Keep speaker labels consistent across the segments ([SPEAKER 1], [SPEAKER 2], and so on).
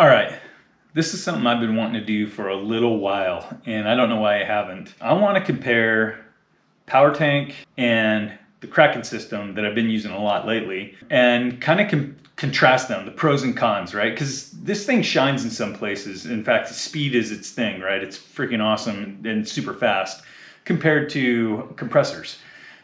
[SPEAKER 1] All right, this is something I've been wanting to do for a little while, and I don't know why I haven't. I want to compare PowerTank and the Kraken system that I've been using a lot lately, and kind of contrast them, the pros and cons, right? Because this thing shines in some places. In fact, speed is its thing, right? It's freaking awesome and super fast compared to compressors.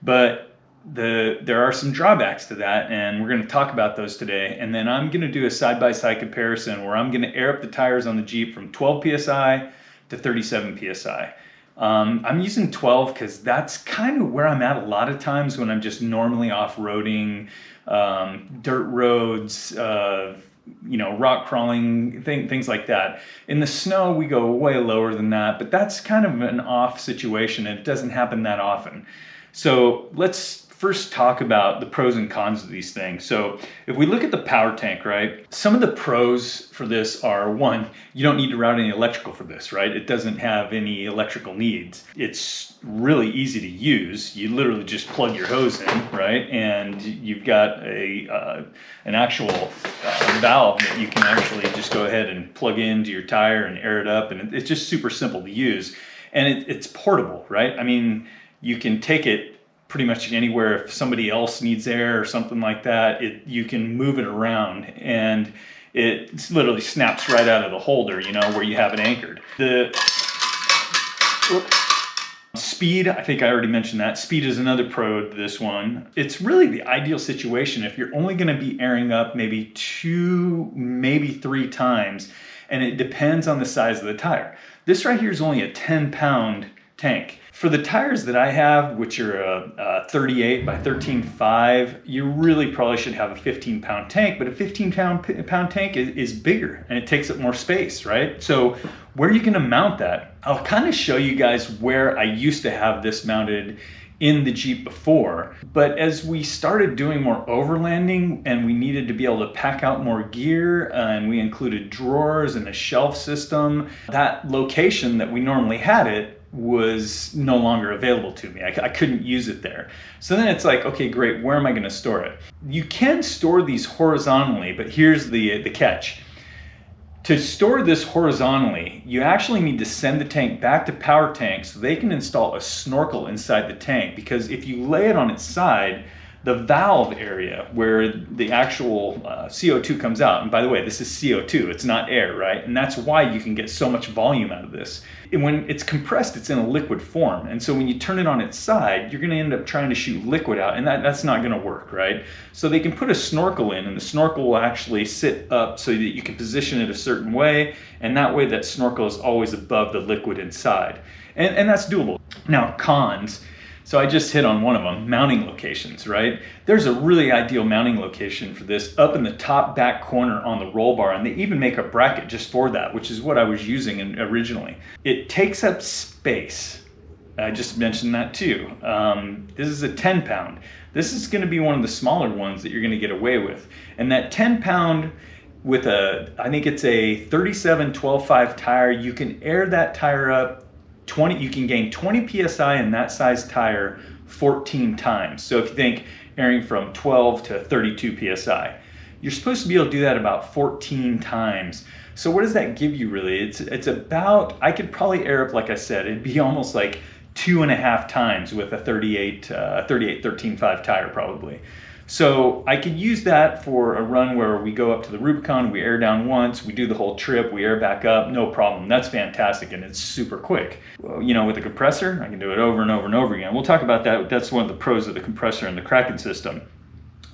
[SPEAKER 1] But there are some drawbacks to that, and we're going to talk about those today. And then I'm going to do a side-by-side comparison where I'm going to air up the tires on the Jeep from 12 psi to 37 psi. I'm using 12 because that's kind of where I'm at a lot of times when I'm just normally off-roading, dirt roads, rock crawling, things like that. In the snow, we go way lower than that, but that's kind of an off situation, and it doesn't happen that often. So let's first talk about the pros and cons of these things. So if we look at the PowerTank, right, some of the pros for this are, one, you don't need to route any electrical for this, right? It doesn't have any electrical needs. It's really easy to use. You literally just plug your hose in, right? And you've got an actual valve that you can actually just go ahead and plug into your tire and air it up. And it's just super simple to use. And it's portable, right? I mean, you can take it pretty much anywhere. If somebody else needs air or something like that, you can move it around, and it literally snaps right out of the holder, where you have it anchored. The speed, I think I already mentioned that. Speed is another pro to this one. It's really the ideal situation if you're only going to be airing up maybe 2, maybe 3 times, and it depends on the size of the tire. This right here is only a 10-pound tank. For the tires that I have, which are a 38 by 13.5, you really probably should have a 15-pound tank, but a 15-pound tank is bigger and it takes up more space, right? So where are you going to mount that? I'll kind of show you guys where I used to have this mounted in the Jeep before, but as we started doing more overlanding and we needed to be able to pack out more gear, and we included drawers and a shelf system, that location that we normally had it was no longer available to me. I couldn't use it there. So then it's like, okay, great, where am I going to store it? You can store these horizontally, but here's the catch. To store this horizontally, you actually need to send the tank back to PowerTank so they can install a snorkel inside the tank, because if you lay it on its side, the valve area where the actual CO2 comes out, and by the way, this is CO2, it's not air, right? And that's why you can get so much volume out of this. And when it's compressed, it's in a liquid form. And so when you turn it on its side, you're gonna end up trying to shoot liquid out, and that's not gonna work, right? So they can put a snorkel in, and the snorkel will actually sit up so that you can position it a certain way, and that way that snorkel is always above the liquid inside. And that's doable. Now, cons. So I just hit on one of them, mounting locations, right? There's a really ideal mounting location for this up in the top back corner on the roll bar, and they even make a bracket just for that, which is what I was using originally. It takes up space. I just mentioned that too. This is a 10-pound. This is going to be one of the smaller ones that you're going to get away with. And that 10-pound with I think it's a 37 12.5 tire, you can air that tire up 20, you can gain 20 psi in that size tire 14 times. So if you think airing from 12 to 32 psi, you're supposed to be able to do that about 14 times. So what does that give you really? It's about, I could probably air up, like I said, it'd be almost like 2.5 times with a 38 13.5 tire probably. So I could use that for a run where we go up to the Rubicon, we air down once, we do the whole trip, we air back up, no problem. That's fantastic, and it's super quick. Well, with a compressor, I can do it over and over and over again. We'll talk about that. That's one of the pros of the compressor and the Kraken system.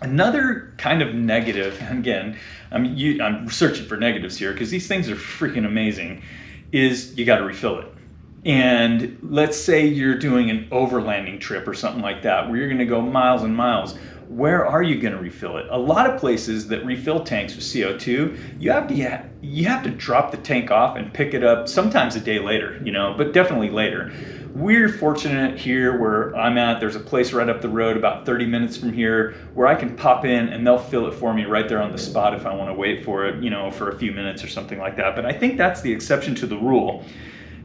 [SPEAKER 1] Another kind of negative, again, I'm searching for negatives here because these things are freaking amazing, is you got to refill it. And let's say you're doing an overlanding trip or something like that, where you're going to go miles and miles. Where are you going to refill it? A lot of places that refill tanks with CO2, you have to drop the tank off and pick it up sometimes a day later, but definitely later. We're fortunate here where I'm at, there's a place right up the road about 30 minutes from here where I can pop in and they'll fill it for me right there on the spot if I want to wait for it, for a few minutes or something like that. But I think that's the exception to the rule.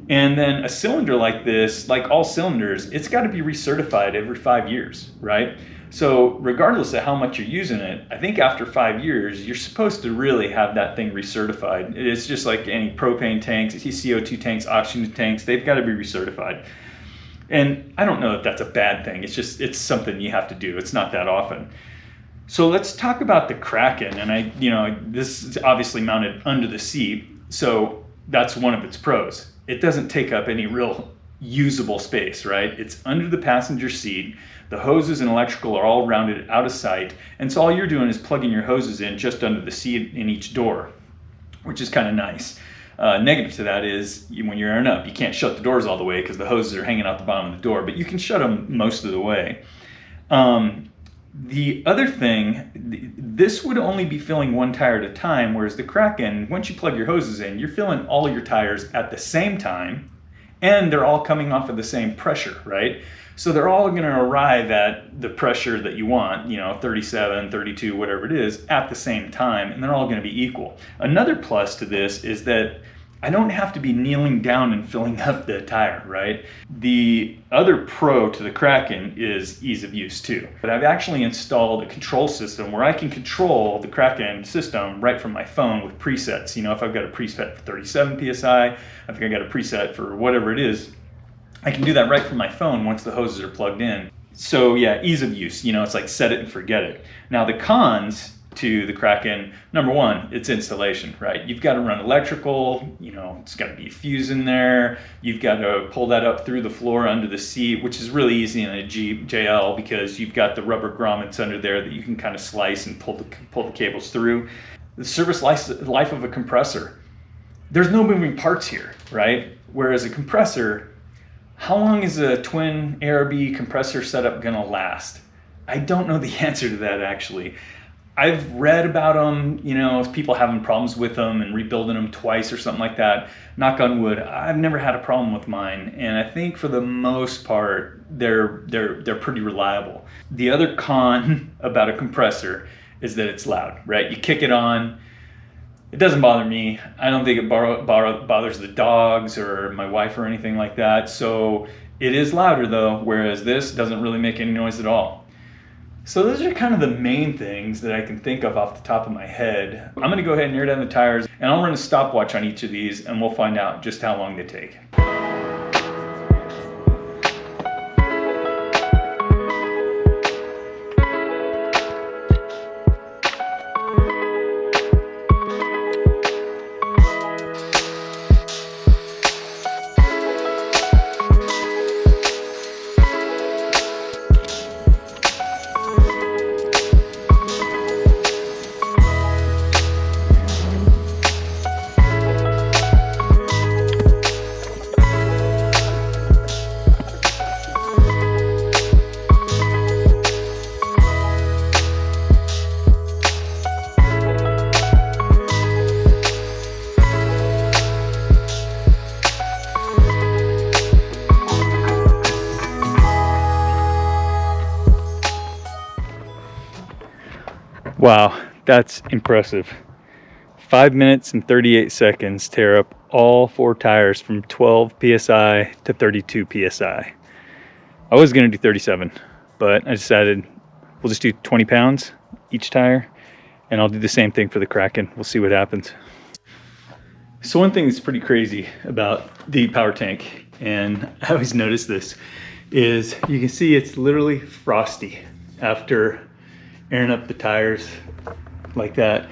[SPEAKER 1] And then a cylinder like this, like all cylinders, it's got to be recertified every 5 years, right? So regardless of how much you're using it, I think after 5 years, you're supposed to really have that thing recertified. It's just like any propane tanks, CO2 tanks, oxygen tanks, they've got to be recertified. And I don't know if that's a bad thing. It's something you have to do. It's not that often. So let's talk about the Kraken. And this is obviously mounted under the seat. So that's one of its pros. It doesn't take up any real usable space, right? It's under the passenger seat. The hoses and electrical are all rounded out of sight. And so all you're doing is plugging your hoses in just under the seat in each door, which is kind of nice. Negative to that is when you're airing up, you can't shut the doors all the way because the hoses are hanging out the bottom of the door, but you can shut them most of the way. The other thing, this would only be filling one tire at a time, whereas the Kraken, once you plug your hoses in, you're filling all your tires at the same time, and they're all coming off of the same pressure, right? So they're all going to arrive at the pressure that you want, 37, 32, whatever it is, at the same time, and they're all going to be equal. Another plus to this is that I don't have to be kneeling down and filling up the tire, right? The other pro to the Kraken is ease of use too. But I've actually installed a control system where I can control the Kraken system right from my phone with presets. If I've got a preset for 37 PSI, if I've got a preset for whatever it is, I can do that right from my phone once the hoses are plugged in. So yeah, ease of use, it's like set it and forget it. Now the cons to the Kraken, number one, it's installation, right? You've got to run electrical, it's got to be a fuse in there. You've got to pull that up through the floor under the seat, which is really easy in a Jeep JL because you've got the rubber grommets under there that you can kind of slice and pull the cables through. The service life of a compressor, there's no moving parts here, right? Whereas a compressor, how long is a twin ARB compressor setup gonna last? I don't know the answer to that actually. I've read about them, people having problems with them and rebuilding them twice or something like that. Knock on wood, I've never had a problem with mine, and I think for the most part, they're pretty reliable. The other con about a compressor is that it's loud, right? You kick it on, it doesn't bother me. I don't think it bothers the dogs or my wife or anything like that. So it is louder though, whereas this doesn't really make any noise at all. So those are kind of the main things that I can think of off the top of my head. I'm gonna go ahead and air down the tires, and I'll run a stopwatch on each of these, and we'll find out just how long they take. Wow, that's impressive. 5 minutes and 38 seconds tear up all 4 tires from 12 PSI to 32 PSI. I was gonna do 37, but I decided we'll just do 20 pounds each tire, and I'll do the same thing for the Kraken. We'll see what happens. So one thing that's pretty crazy about the PowerTank, and I always notice this, is you can see it's literally frosty after airing up the tires like that.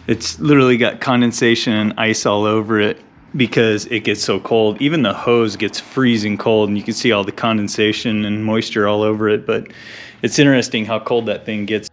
[SPEAKER 1] It's literally got condensation and ice all over it because it gets so cold. Even the hose gets freezing cold, and you can see all the condensation and moisture all over it. But it's interesting how cold that thing gets.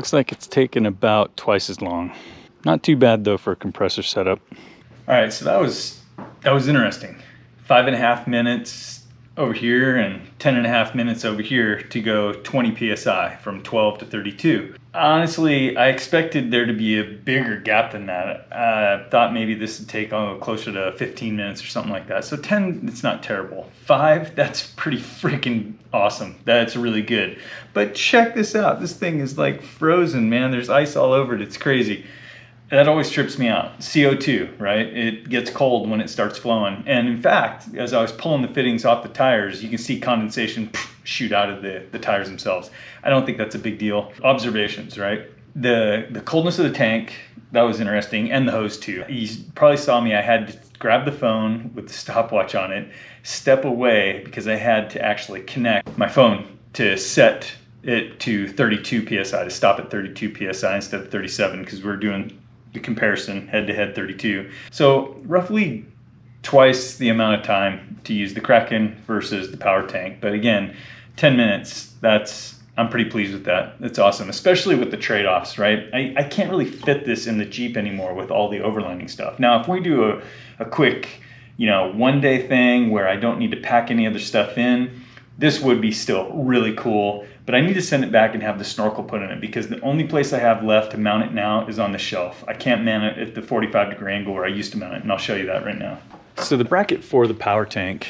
[SPEAKER 2] Looks like it's taken about twice as long. Not too bad though for a compressor setup.
[SPEAKER 1] All right, so that was interesting. 5.5 minutes over here and 10.5 minutes over here to go 20 psi from 12 to 32. Honestly, I expected there to be a bigger gap than that. I thought maybe this would take closer to 15 minutes or something like that. So 10, it's not terrible. 5, that's pretty freaking awesome. That's really good. But check this out. This thing is like frozen, man. There's ice all over it. It's crazy. That always trips me out. CO2, right? It gets cold when it starts flowing. And in fact, as I was pulling the fittings off the tires, you can see condensation shoot out of the tires themselves. I don't think that's a big deal. Observations, right? The coldness of the tank, that was interesting, and the hose too. You probably saw me, I had to grab the phone with the stopwatch on it, step away because I had to actually connect my phone to set it to 32 psi, to stop at 32 psi instead of 37, because we're doing the comparison head-to-head 32. So roughly twice the amount of time to use the Kraken versus the PowerTank. But again, 10 minutes, I'm pretty pleased with that. It's awesome, especially with the trade-offs, right? I can't really fit this in the Jeep anymore with all the overlanding stuff. Now, if we do a quick, one-day thing where I don't need to pack any other stuff in, this would be still really cool, but I need to send it back and have the snorkel put in it, because the only place I have left to mount it now is on the shelf. I can't mount it at the 45-degree angle where I used to mount it, and I'll show you that right now. So the bracket for the PowerTank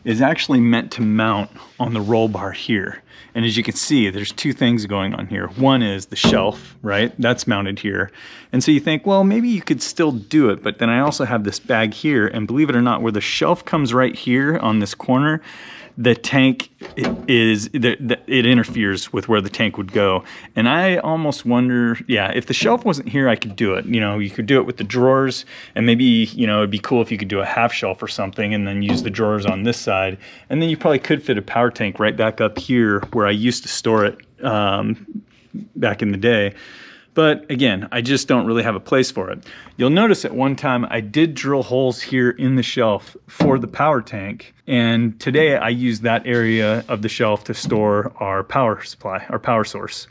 [SPEAKER 1] is actually meant to mount on the roll bar here. And as you can see, there's two things going on here. One is the shelf, right? That's mounted here. And so you think, well, maybe you could still do it, but then I also have this bag here, and believe it or not, where the shelf comes right here on this corner, the tank it interferes with where the tank would go. And I almost wonder, if the shelf wasn't here, I could do it. You could do it with the drawers, and maybe, it'd be cool if you could do a half shelf or something and then use the drawers on this side. And then you probably could fit a power tank right back up here where I used to store it back in the day. But again, I just don't really have a place for it. You'll notice at one time I did drill holes here in the shelf for the power tank. And today I use that area of the shelf to store our power supply, our power source.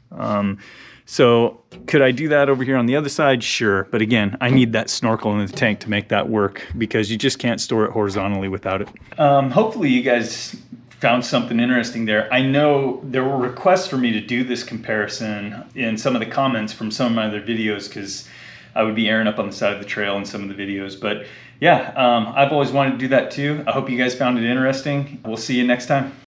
[SPEAKER 1] So could I do that over here on the other side? Sure. But again, I need that snorkel in the tank to make that work, because you just can't store it horizontally without it. Hopefully you guys found something interesting there. I know there were requests for me to do this comparison in some of the comments from some of my other videos, because I would be airing up on the side of the trail in some of the videos. But yeah, I've always wanted to do that too. I hope you guys found it interesting. We'll see you next time.